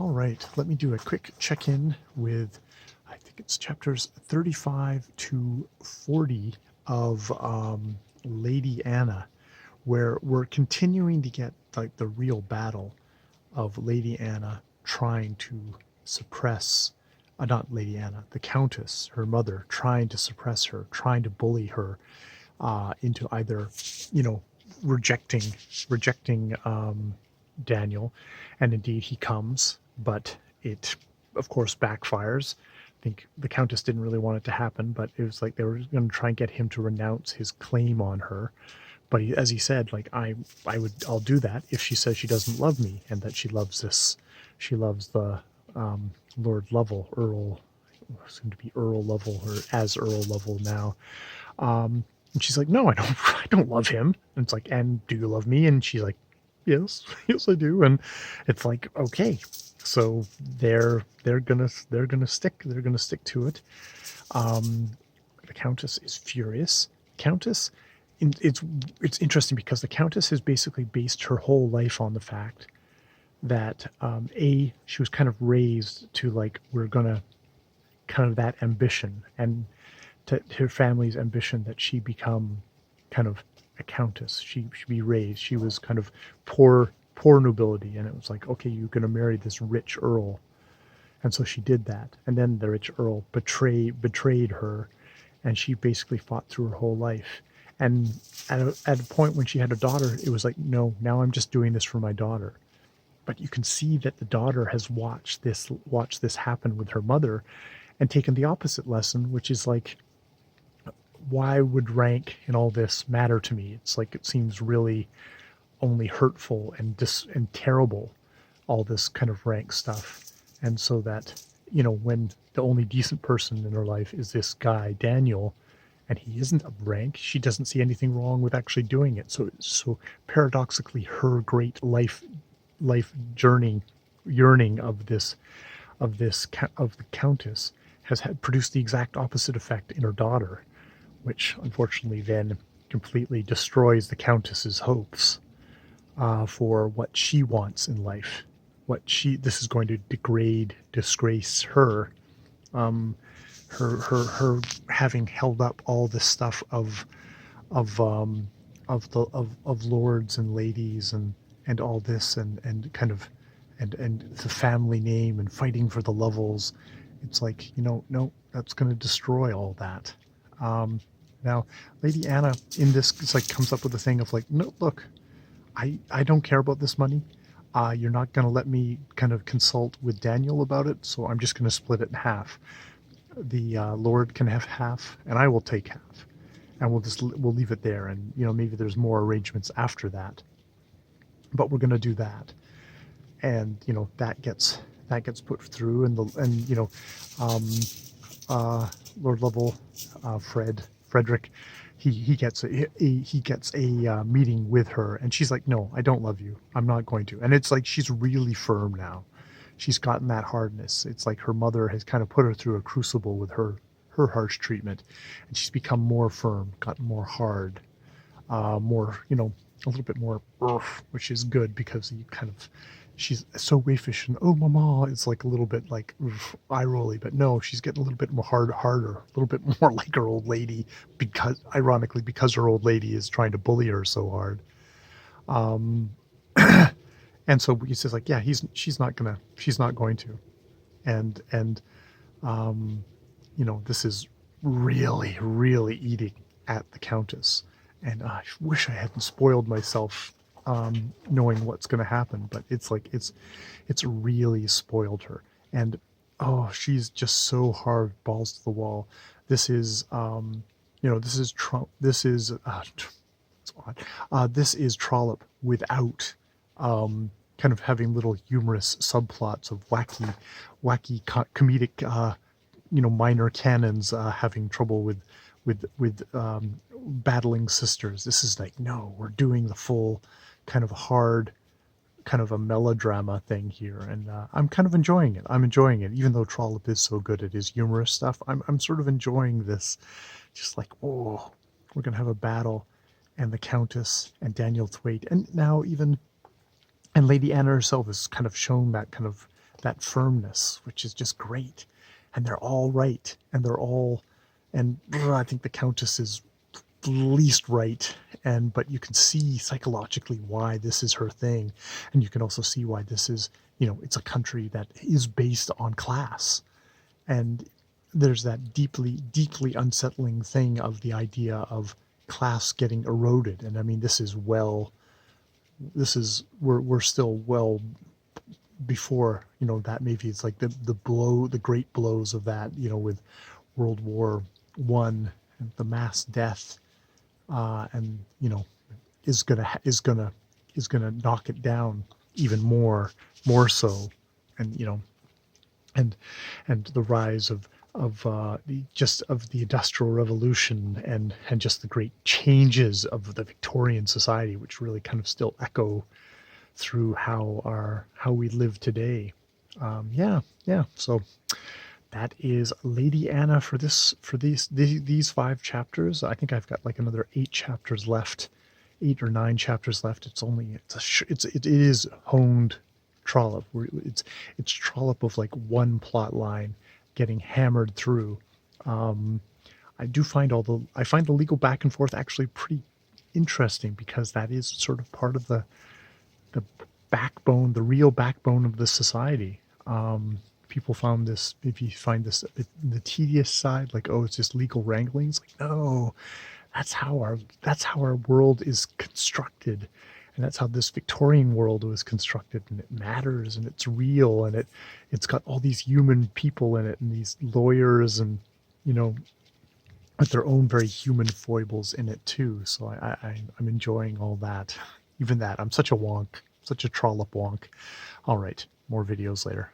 All right, let me do a quick check-in with, I think it's chapters 35 to 40 of Lady Anna, where we're continuing to get like the real battle of Lady Anna trying to suppress, not Lady Anna, the Countess, her mother, trying to suppress her, trying to bully her into either, you know, rejecting Daniel, and indeed he comes, but it, of course, backfires. I think the Countess didn't really want it to happen, but it was like they were going to try and get him to renounce his claim on her. But he, as he said, like I'll do that if she says she doesn't love me and that she loves this, she loves the Lord Lovell, Earl, soon to be Earl Lovell, or as Earl Lovell now. And she's like, no, I don't, I don't love him. And it's like, and do you love me? And she's like, yes, yes, I do. And it's like, okay, so they're gonna stick to it. The Countess is furious. Countess, it's interesting because the Countess has basically based her whole life on the fact that she was kind of raised to like, we're gonna kind of that ambition, and to her family's ambition that she become kind of a countess. She should be raised. She was kind of poor nobility, and it was like, okay, you're going to marry this rich earl, and so she did that. And then the rich earl betrayed her, and she basically fought through her whole life. And at a point when she had a daughter, it was like, no, now I'm just doing this for my daughter. But you can see that the daughter has watched this happen with her mother, and taken the opposite lesson, which is like, why would rank and all this matter to me? It's like, it seems really only hurtful and terrible, all this kind of rank stuff. And so that, when the only decent person in her life is this guy, Daniel, and he isn't of rank, she doesn't see anything wrong with actually doing it. So paradoxically, her great life journey, yearning of the Countess has produced the exact opposite effect in her daughter, which unfortunately then completely destroys the Countess's hopes for what she wants in life. This is going to disgrace her, her having held up all this stuff of lords and ladies and all this, and kind of and the family name and fighting for the Lovells. It's like, no, that's going to destroy all that. Now, Lady Anna in this, it's like, comes up with a thing of like, no, look, I don't care about this money. You're not going to let me kind of consult with Daniel about it, so I'm just going to split it in half. The Lord can have half, and I will take half, and we'll leave it there. And maybe there's more arrangements after that, but we're going to do that. And that gets put through, and Lord Lovell, Frederick, he gets a meeting with her, and she's like, no, I don't love you, I'm not going to. And it's like, she's really firm now. She's gotten that hardness. It's like her mother has kind of put her through a crucible with her harsh treatment, and she's become more firm, gotten more hard, more, a little bit more which is good, because you kind of, she's so waifish and, oh mama, it's like a little bit like eye rolly, but no, she's getting a little bit more harder, a little bit more like her old lady, because ironically, because her old lady is trying to bully her so hard. And so he says like, yeah, she's not going to. And this is really, really eating at the Countess. And I wish I hadn't spoiled myself knowing what's going to happen, but it's like, it's really spoiled her. And oh, she's just so hard, balls to the wall. This is this is Trump. This is it's odd. This is Trollope without kind of having little humorous subplots of wacky comedic minor cannons having trouble with battling sisters. This is like, no, we're doing the full kind of hard, kind of a melodrama thing here, and I'm kind of enjoying it. I'm enjoying it, even though Trollope is so good at his humorous stuff. I'm sort of enjoying this, just like, oh, we're gonna have a battle, and the Countess and Daniel Thwaite, and now even, and Lady Anna herself has kind of shown that kind of that firmness, which is just great. And they're all right, and they're all, and I think the Countess is least right, and but you can see psychologically why this is her thing, and you can also see why this is, it's a country that is based on class, and there's that deeply unsettling thing of the idea of class getting eroded. And I mean, we're still well before, that. Maybe it's like the great blows of that, with World War One and the mass death, and is gonna knock it down even more so. And and the rise of the Industrial Revolution, and just the great changes of the Victorian society, which really kind of still echo through how we live today. Yeah. So that is Lady Anna for these 5 chapters. I think I've got like another 8 chapters left, 8 or 9 chapters left. It is honed Trollope. It's Trollope of like one plot line getting hammered through. I find the legal back and forth actually pretty interesting, because that is sort of part of the backbone, the real backbone of the society. People found this, if you find this the tedious side, like, oh, it's just legal wrangling. It's like, no, that's how our world is constructed, and that's how this Victorian world was constructed, and it matters, and it's real, and it's got all these human people in it, and these lawyers, and with their own very human foibles in it too. So I'm enjoying all that. Even that, I'm such a wonk, such a Trollope wonk. All right, more videos later.